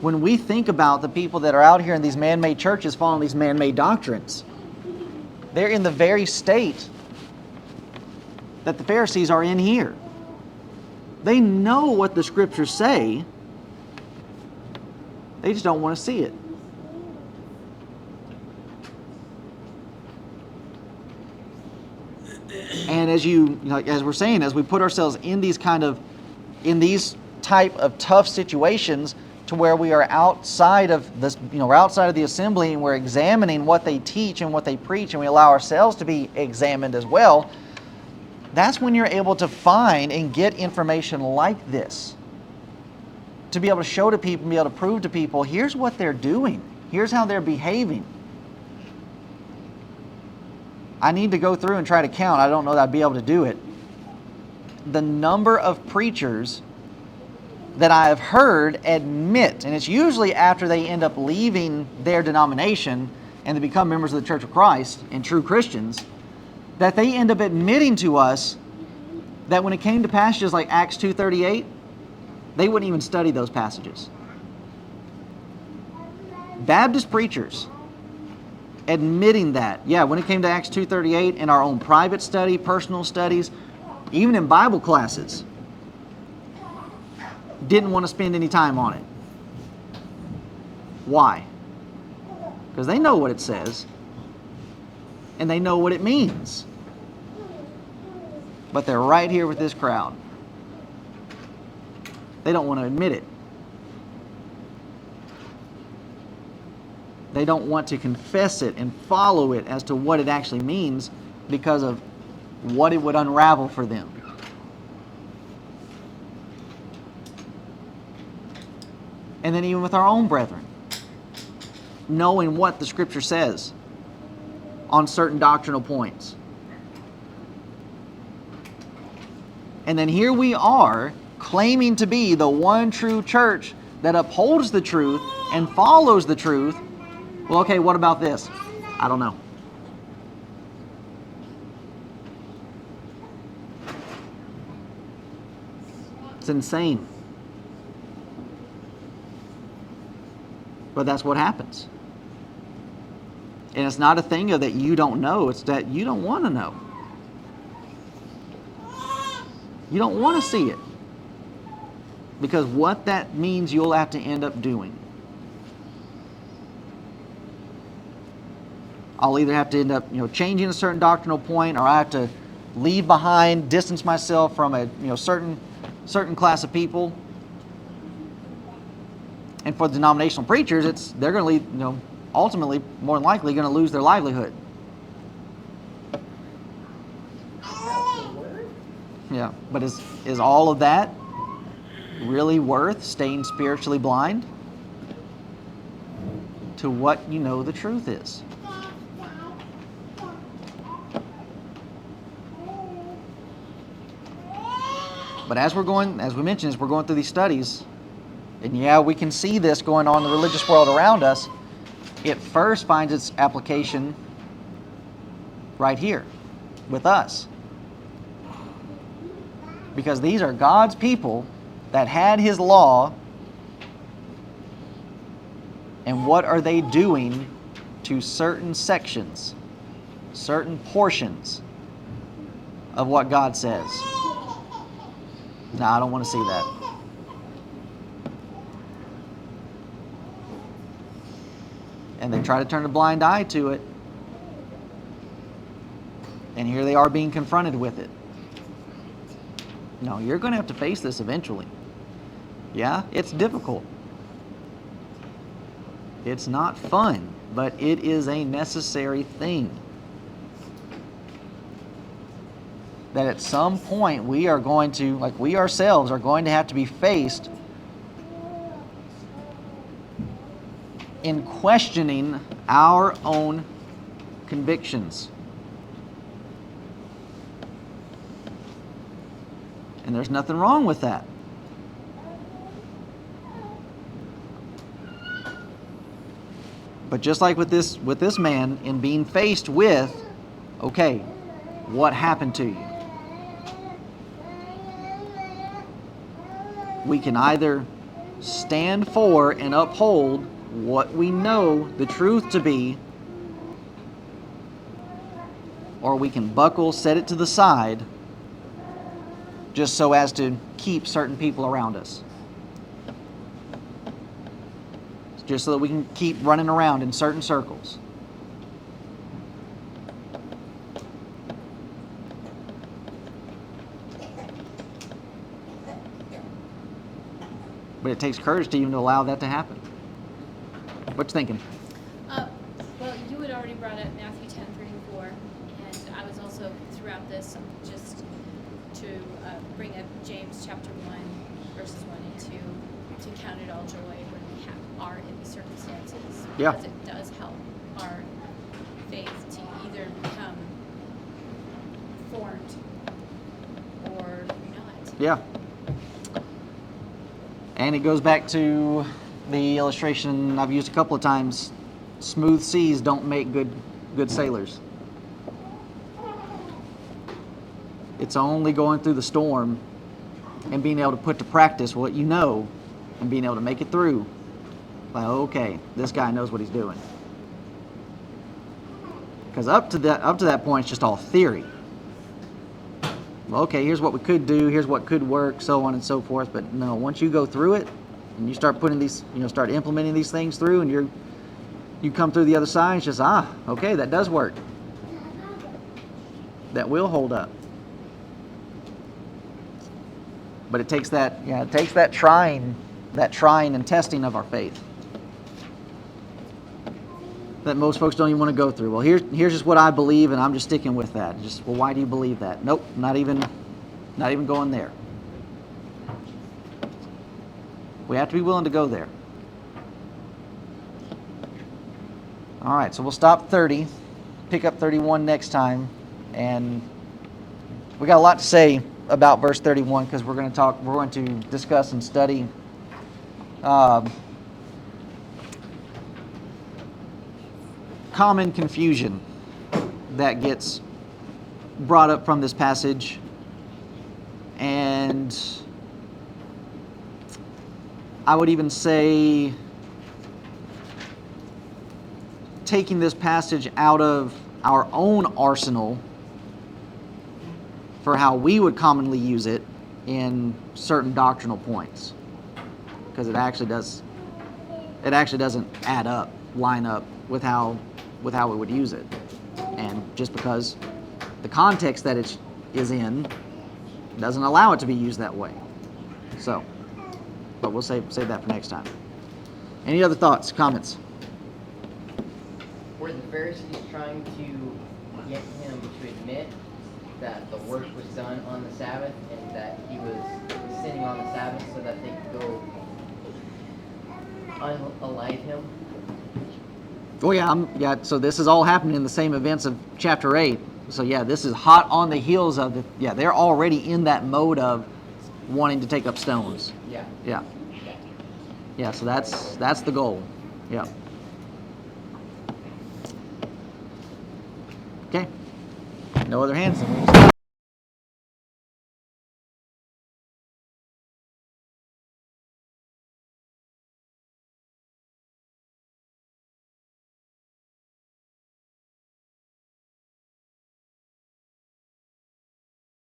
When we think about the people that are out here in these man-made churches following these man-made doctrines, they're in the very state that the Pharisees are in here. They know what the Scriptures say. They just don't want to see it. And as we're saying, as we put ourselves in these type of tough situations, to where we are outside of this, we're outside of the assembly, and we're examining what they teach and what they preach, and we allow ourselves to be examined as well. That's when you're able to find and get information like this, to be able to show to people and be able to prove to people, here's what they're doing, here's how they're behaving. I need to go through and try to count. I don't know that I'd be able to do it. The number of preachers that I have heard admit, and it's usually after they end up leaving their denomination and they become members of the Church of Christ and true Christians, that they end up admitting to us that when it came to passages like Acts 2:38, they wouldn't even study those passages. Baptist preachers admitting that, yeah, when it came to Acts 2:38 in our own private study, personal studies, even in Bible classes, didn't want to spend any time on it. Why? Because they know what it says and they know what it means. But they're right here with this crowd. They don't want to admit it. They don't want to confess it and follow it as to what it actually means because of what it would unravel for them. And then even with our own brethren, knowing what the Scripture says on certain doctrinal points. And then here we are claiming to be the one true church that upholds the truth and follows the truth. Well, okay, what about this? I don't know. It's insane. But that's what happens. And it's not a thing of that you don't know, it's that you don't want to know. You don't want to see it. Because what that means you'll have to end up doing. I'll either have to end up, changing a certain doctrinal point, or I have to leave behind, distance myself from a, certain class of people. And for the denominational preachers, they're going to ultimately, more than likely, going to lose their livelihood. Yeah, but is all of that really worth staying spiritually blind to what you know the truth is? But as we mentioned, as we're going through these studies, and yeah, we can see this going on in the religious world around us, it first finds its application right here with us. Because these are God's people that had His law, and what are they doing to certain sections, certain portions of what God says? No, I don't want to see that. And they try to turn a blind eye to it. And here they are being confronted with it. No, you're going to have to face this eventually. Yeah, it's difficult. It's not fun, but it is a necessary thing. That at some point we are going to, like we ourselves are going to have to be faced in questioning our own convictions. And there's nothing wrong with that. But just like with this man, in being faced with, okay, what happened to you? We can either stand for and uphold what we know the truth to be, or we can buckle, set it to the side, just so as to keep certain people around us. Just so that we can keep running around in certain circles. But it takes courage to even allow that to happen. What you thinking? Well, you had already brought up Matthew 10:34, and I was also throughout this just to bring up James chapter 1, verses 1 and 2, to count it all joy when we are in these circumstances. Yeah. Because it does help our faith to either become formed or not. Yeah. And it goes back to the illustration I've used a couple of times. Smooth seas don't make good sailors. It's only going through the storm and being able to put to practice what you know and being able to make it through. Like, okay, this guy knows what he's doing. Because up to that point, it's just all theory. Well, okay, here's what we could do, here's what could work, so on and so forth. But no, once you go through it and you start putting these, start implementing these things through, and you come through the other side, it's just, okay, that does work. That will hold up. But it takes that trying and testing of our faith that most folks don't even want to go through. Well, here's just what I believe, and I'm just sticking with that. Just, well, why do you believe that? Nope, not even going there. We have to be willing to go there. All right, so we'll stop 30, pick up 31 next time, and we got a lot to say about verse 31 because we're going to discuss and study common confusion that gets brought up from this passage, and I would even say taking this passage out of our own arsenal for how we would commonly use it in certain doctrinal points, because it actually doesn't line up with how we would use it, and just because the context that it is in doesn't allow it to be used that way. So, but we'll save that for next time. Any other thoughts, comments? Were the Pharisees trying to get him to admit that the work was done on the Sabbath and that he was sinning on the Sabbath so that they could go unalive him? Oh yeah, so this is all happening in the same events of chapter 8. So yeah, this is hot on the heels of the, yeah, they're already in that mode of wanting to take up stones. Yeah. Yeah. Yeah, so that's the goal. Yeah. Okay. No other hands, then we'll stop.